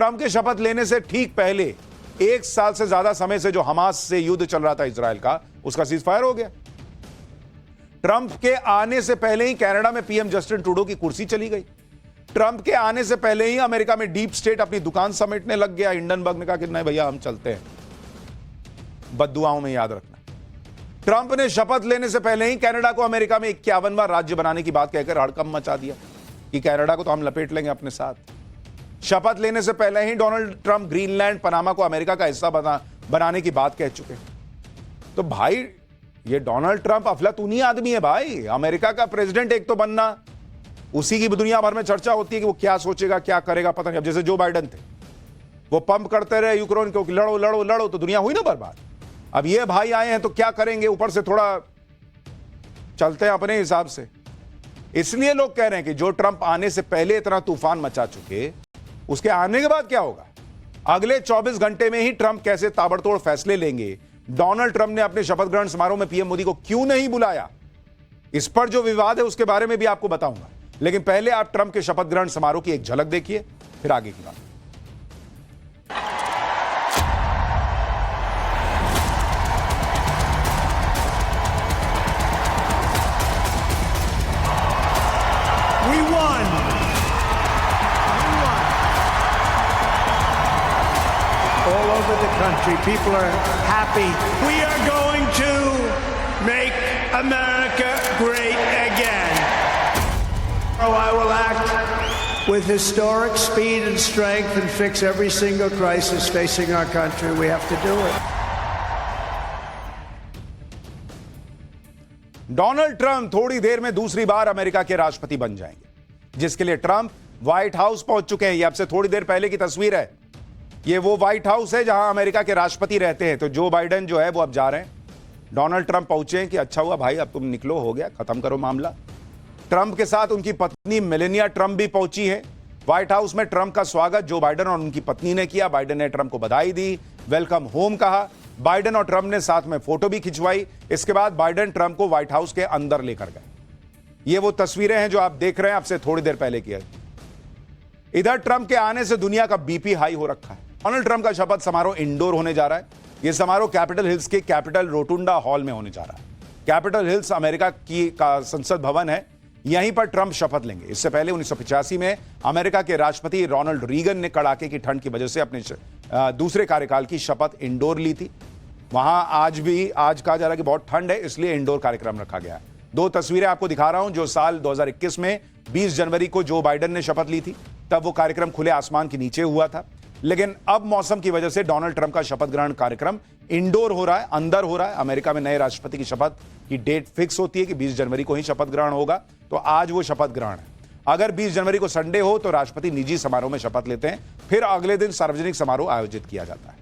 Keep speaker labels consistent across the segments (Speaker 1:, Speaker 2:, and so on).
Speaker 1: Trump के शपथ लेने से ठीक पहले 1 साल से ज्यादा समय से जो हमास से युद्ध चल रहा था इजराइल का, उसका सीज फायर हो गया। ट्रंप के आने से पहले ही कनाडा में पीएम जस्टिन ट्रूडो की कुर्सी चली गई। ट्रंप के आने से पहले ही अमेरिका में डीप स्टेट अपनी दुकान समेटने लग गया। हिंडनबर्ग ने कहा कि नहीं भैया हम चलते हैं, बद्दुआओं में याद रखना। ट्रंप ने शपथ लेने से पहले ही कनाडा को अमेरिका में 51वां राज्य बनाने की बात कहकर हड़कंप मचा दिया कि कनाडा को तो हम लपेट लेंगे अपने साथ। शपथ लेने से पहले ही डोनाल्ड ट्रंप ग्रीनलैंड, पनामा को अमेरिका का हिस्सा बनाने की बात कह चुके। तो भाई ये डोनाल्ड ट्रंप अफलातूनी आदमी है भाई। अमेरिका का प्रेसिडेंट एक तो बनना, उसी की दुनिया भर में चर्चा होती है कि वो क्या सोचेगा क्या करेगा पता नहीं। अब जैसे जो बाइडेन थे वो पंप करते रहे यूक्रेन को, लड़ो लड़ो लड़ो, तो दुनिया हुई ना बर्बाद। अब ये भाई आए हैं तो क्या करेंगे, ऊपर से थोड़ा चलते हैं अपने हिसाब से। इसलिए लोग कह रहे हैं कि जो ट्रंप आने से पहले इतना तूफान मचा चुके, उसके आने के बाद क्या होगा। अगले 24 घंटे में ही ट्रंप कैसे ताबड़तोड़ फैसले लेंगे। डोनाल्ड ट्रंप ने अपने शपथ ग्रहण समारोह में पीएम मोदी को क्यों नहीं बुलाया, इस पर जो विवाद है उसके बारे में भी आपको बताऊंगा। लेकिन पहले आप ट्रंप के शपथ ग्रहण समारोह की एक झलक देखिए, फिर आगे की बात।
Speaker 2: We won. All over the country, people are happy. We are going to make America great again. Oh, I will act with historic speed and strength and fix every single crisis facing our country. We have to do it.
Speaker 1: Donald Trump थोड़ी देर में दूसरी बार America के राष्ट्रपति बन जाएंगे, जिसके लिए Trump white house पहुंच चुके हैं। ये अब से थोड़ी देर पहले की तस्वीर है। ये वो व्हाइट हाउस है जहां अमेरिका के राष्ट्रपति रहते हैं। तो जो बाइडेन जो है वो अब जा रहे हैं। डोनाल्ड ट्रंप पहुंचे हैं कि अच्छा हुआ भाई, अब तुम निकलो, हो गया, खत्म करो मामला। ट्रंप के साथ उनकी पत्नी मेलेनिया ट्रंप भी पहुंची है। व्हाइट हाउस में ट्रंप का स्वागत जो बाइडेन और उनकी पत्नी ने किया। बाइडेन ने ट्रंप को बधाई दी, वेलकम होम कहा। बाइडेन और ट्रंप ने साथ में फोटो भी खिंचवाई। इसके बाद बाइडेन ट्रंप को व्हाइट हाउस के अंदर लेकर गए। ये वो तस्वीरें हैं जो आप देख रहे हैं, आपसे थोड़ी देर पहले की है। इधर ट्रंप के आने से दुनिया का बीपी हाई हो रखा है। डोनाल्ड ट्रंप का शपथ समारोह इंडोर होने जा रहा है। यह समारोह कैपिटल हिल्स के कैपिटल रोटुंडा हॉल में होने जा रहा है। कैपिटल हिल्स अमेरिका का संसद भवन है, यहीं पर ट्रंप शपथ लेंगे। इससे पहले 1985 में अमेरिका के राष्ट्रपति रोनाल्ड रीगन ने कड़ाके की ठंड की वजह से अपने दूसरे कार्यकाल की शपथ इंडोर ली थी। वहां आज कहा जा रहा है कि बहुत ठंड है, इसलिए इंडोर कार्यक्रम रखा गया है। 2 तस्वीरें आपको दिखा रहा हूं। जो साल 2021 में 20 जनवरी को जो बाइडेन ने शपथ ली थी, तब वो कार्यक्रम खुले आसमान के नीचे हुआ था। लेकिन अब मौसम की वजह से डोनाल्ड ट्रंप का शपथ ग्रहण कार्यक्रम इंडोर हो रहा है, अंदर हो रहा है। अमेरिका में नए राष्ट्रपति की शपथ की डेट फिक्स होती है कि 20 जनवरी को ही शपथ ग्रहण होगा, तो आज वो शपथ ग्रहण है। अगर 20 जनवरी को संडे हो तो राष्ट्रपति निजी समारोह में शपथ लेते हैं, फिर अगले दिन सार्वजनिक समारोह आयोजित किया जाता है।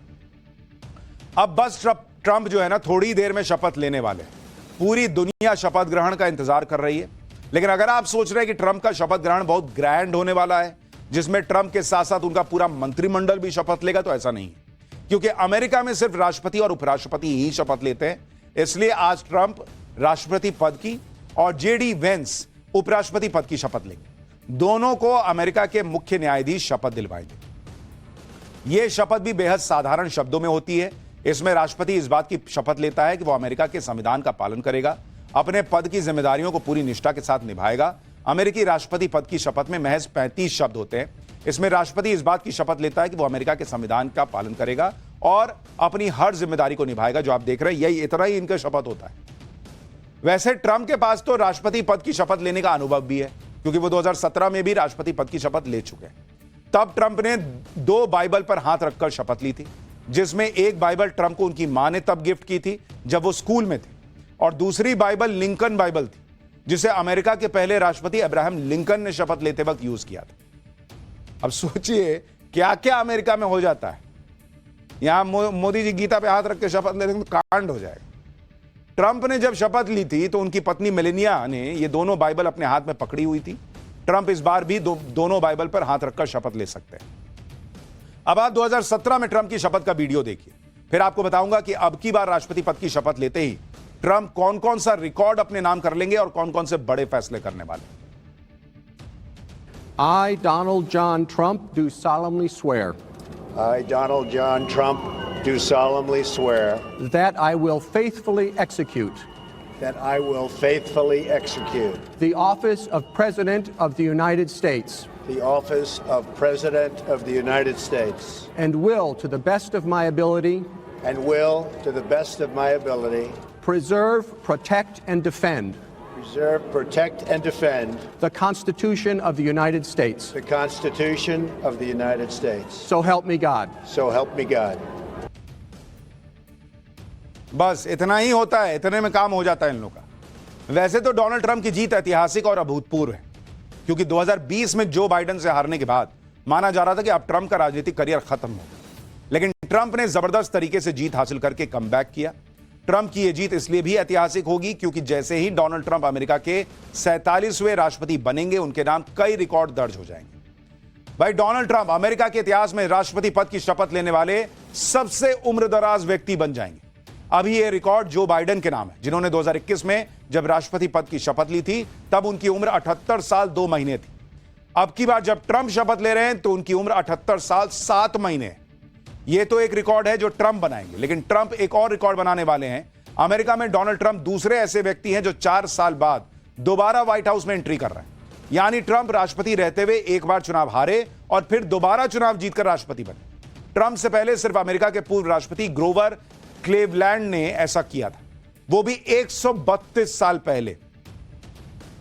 Speaker 1: अब बस ट्रंप जो है ना, थोड़ी देर में शपथ लेने वाले हैं। पूरी दुनिया शपथ ग्रहण का इंतजार कर रही है। लेकिन अगर आप सोच रहे हैं कि ट्रंप का शपथ ग्रहण बहुत ग्रैंड होने वाला है, जिसमें ट्रंप के साथ साथ उनका पूरा मंत्रिमंडल भी शपथ लेगा, तो ऐसा नहीं है। क्योंकि अमेरिका में सिर्फ राष्ट्रपति और उपराष्ट्रपति ही शपथ लेते हैं। इसलिए आज ट्रंप राष्ट्रपति पद की और जेडी वेंस उपराष्ट्रपति पद की शपथ लेंगे। दोनों को अमेरिका के मुख्य न्यायाधीश शपथ दिलवाएंगे। यह शपथ भी बेहद साधारण शब्दों में होती है। इसमें राष्ट्रपति इस बात की शपथ लेता है कि वह अमेरिका के संविधान का पालन करेगा, अपने पद की जिम्मेदारियों को पूरी निष्ठा के साथ निभाएगा। अमेरिकी राष्ट्रपति पद की शपथ में महज 35 शब्द होते हैं। इसमें राष्ट्रपति इस बात की शपथ लेता है कि वो अमेरिका के संविधान का पालन करेगा और अपनी हर जिम्मेदारी को निभाएगा। जो आप देख रहे हैं, यही इतना ही इनका शपथ होता है। वैसे ट्रंप के पास तो राष्ट्रपति पद की शपथ लेने का अनुभव भी है, क्योंकि वो 2017 में भी राष्ट्रपति पद की शपथ ले चुके हैं। तब ट्रंप ने 2 बाइबल पर हाथ रखकर शपथ ली थी, जिसमें एक बाइबल ट्रंप को उनकी मां ने तब गिफ्ट की थी जब वो स्कूल में थे, और दूसरी बाइबल लिंकन बाइबल थी, जिसे अमेरिका के पहले राष्ट्रपति अब्राहम लिंकन ने शपथ लेते वक्त यूज किया था। अब सोचिए क्या क्या अमेरिका में हो जाता है। यहां मोदी जी गीता पे हाथ रख के शपथ लेते तो कांड हो जाएगा। ट्रंप ने जब शपथ ली थी तो उनकी पत्नी मेलेनिया ने ये दोनों बाइबल अपने हाथ में पकड़ी हुई थी। ट्रंप इस बार भी दोनों बाइबल पर हाथ रखकर शपथ ले सकते हैं। अब आप 2017 में ट्रंप की शपथ का वीडियो देखिए, फिर आपको बताऊंगा कि अब की बार राष्ट्रपति पद की शपथ लेते ही ट्रंप कौन कौन सा रिकॉर्ड अपने नाम कर लेंगे और कौन कौन से बड़े फैसले करने वाले।
Speaker 3: I, Donald John Trump, do solemnly swear
Speaker 2: I, Donald John Trump, do solemnly swear
Speaker 3: that I will faithfully execute
Speaker 2: that I will faithfully execute
Speaker 3: the office of President of the United States
Speaker 2: the office of President of the United States
Speaker 3: and will, to the best of my ability,
Speaker 2: to the best of my ability,
Speaker 3: preserve, protect, and defend
Speaker 2: preserve, protect, and defend
Speaker 3: the Constitution of the United States.
Speaker 2: the Constitution of the United States.
Speaker 3: So help me God.
Speaker 2: So help me God.
Speaker 1: बस इतना ही होता है, इतने में काम हो जाता है इन लोगों का। वैसे तो डोनाल्ड ट्रंप की जीत ऐतिहासिक और अभूतपूर्व है, क्योंकि 2020 में जो बाइडेन से हारने के बाद माना जा रहा था कि अब ट्रंप का राजनीतिक करियर खत्म हो, लेकिन ट्रंप ने जबरदस्त तरीके से जीत हासिल करके कमबैक किया। ट्रंप की यह जीत इसलिए भी ऐतिहासिक होगी क्योंकि जैसे ही डोनाल्ड ट्रंप अमेरिका के 47वें राष्ट्रपति बनेंगे, उनके नाम कई रिकॉर्ड दर्ज हो जाएंगे। भाई, डोनाल्ड ट्रंप अमेरिका के इतिहास में राष्ट्रपति पद की शपथ लेने वाले सबसे उम्रदराज व्यक्ति बन जाएंगे। अभी यह रिकॉर्ड जो बाइडेन के नाम है, जिन्होंने 2021 में जब राष्ट्रपति पद की शपथ ली थी तब उनकी उम्र 78 साल 2 महीने थी। अब की बार जब ट्रंप शपथ ले रहे हैं तो उनकी उम्र 78 साल 7 महीने है। यह तो एक रिकॉर्ड है जो ट्रंप बनाएंगे, लेकिन ट्रंप एक और रिकॉर्ड बनाने वाले हैं। अमेरिका में डोनाल्ड ट्रंप दूसरे ऐसे व्यक्ति हैं जो 4 साल बाद दोबारा व्हाइट हाउस में एंट्री कर रहे हैं। यानी ट्रंप राष्ट्रपति रहते हुए एक बार चुनाव हारे और फिर दोबारा चुनाव जीतकर राष्ट्रपति बने। ट्रंप से पहले सिर्फ अमेरिका के पूर्व राष्ट्रपति ग्रोवर क्लीवलैंड ने ऐसा किया था, वो भी 132 साल पहले।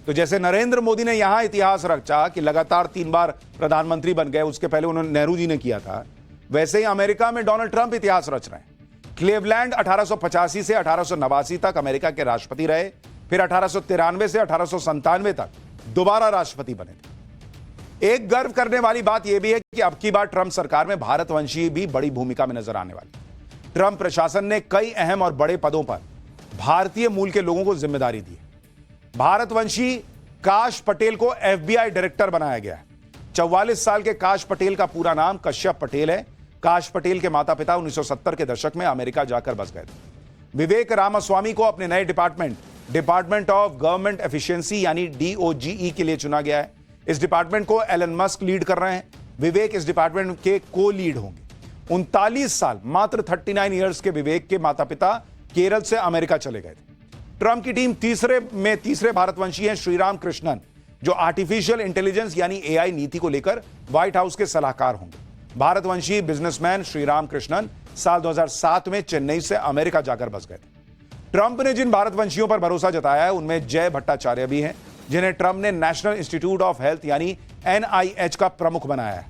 Speaker 1: तो जैसे नरेंद्र मोदी ने यहां इतिहास रचा कि लगातार 3 बार प्रधानमंत्री बन गए, उसके पहले उन्होंने नेहरू जी ने किया था, वैसे ही अमेरिका में डोनाल्ड ट्रंप इतिहास रच रहे हैं। क्लीवलैंड 1885 से 1889 तक अमेरिका के राष्ट्रपति रहे, फिर 1893 से 1897 तक दोबारा राष्ट्रपति बने थे। एक गर्व करने वाली बात यह भी है कि अब की बार ट्रंप सरकार में भारतवंशी भी बड़ी भूमिका में नजर आने वाली। ट्रंप प्रशासन ने कई अहम और बड़े पदों पर भारतीय मूल के लोगों को जिम्मेदारी दी। भारतवंशी काश पटेल को FBI डायरेक्टर बनाया गया है। 44 साल के काश पटेल का पूरा नाम कश्यप पटेल है। काश पटेल के माता पिता 1970 के दशक में अमेरिका जाकर बस गए थे। विवेक रामास्वामी को अपने नए डिपार्टमेंट ऑफ गवर्नमेंट एफिशिएंसी यानी DOGE के लिए चुना गया है। इस डिपार्टमेंट को एलन मस्क लीड कर रहे हैं। विवेक इस डिपार्टमेंट के को लीड होंगे। 39 साल, मात्र 39 ईयर्स के विवेक के माता पिता केरल से अमेरिका चले गए थे। ट्रंप की टीम तीसरे भारतवंशी हैं श्रीराम कृष्णन, जो आर्टिफिशियल इंटेलिजेंस यानी AI नीति को लेकर व्हाइट हाउस के सलाहकार होंगे। भारतवंशी बिजनेसमैन श्रीराम कृष्णन साल 2007 में चेन्नई से अमेरिका जाकर बस गए थे। ट्रंप ने जिन भारतवंशियों पर भरोसा जताया है उनमें जय भट्टाचार्य भी हैं, जिन्हें ट्रंप ने नेशनल इंस्टीट्यूट ऑफ हेल्थ यानी NIH का प्रमुख बनाया है।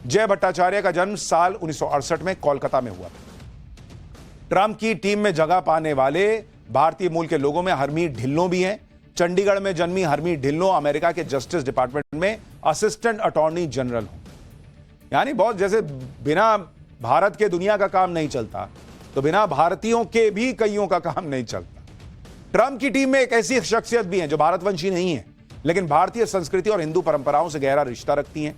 Speaker 1: जय भट्टाचार्य का जन्म साल 1968 में कोलकाता में हुआ था। ट्रंप की टीम में जगह पाने वाले भारतीय मूल के लोगों में हरमीत ढिल्लों भी हैं। चंडीगढ़ में जन्मी हरमीत ढिल्लों अमेरिका के जस्टिस डिपार्टमेंट में असिस्टेंट अटॉर्नी जनरल हों। यानी बहुत जैसे बिना भारत के दुनिया का काम नहीं चलता, तो बिना भारतीयों के भी कईयों का काम नहीं चलता। ट्रंप की टीम में एक ऐसी शख्सियत भी है जो भारतवंशी नहीं है, लेकिन भारतीय संस्कृति और हिंदू परंपराओं से गहरा रिश्ता रखती हैं।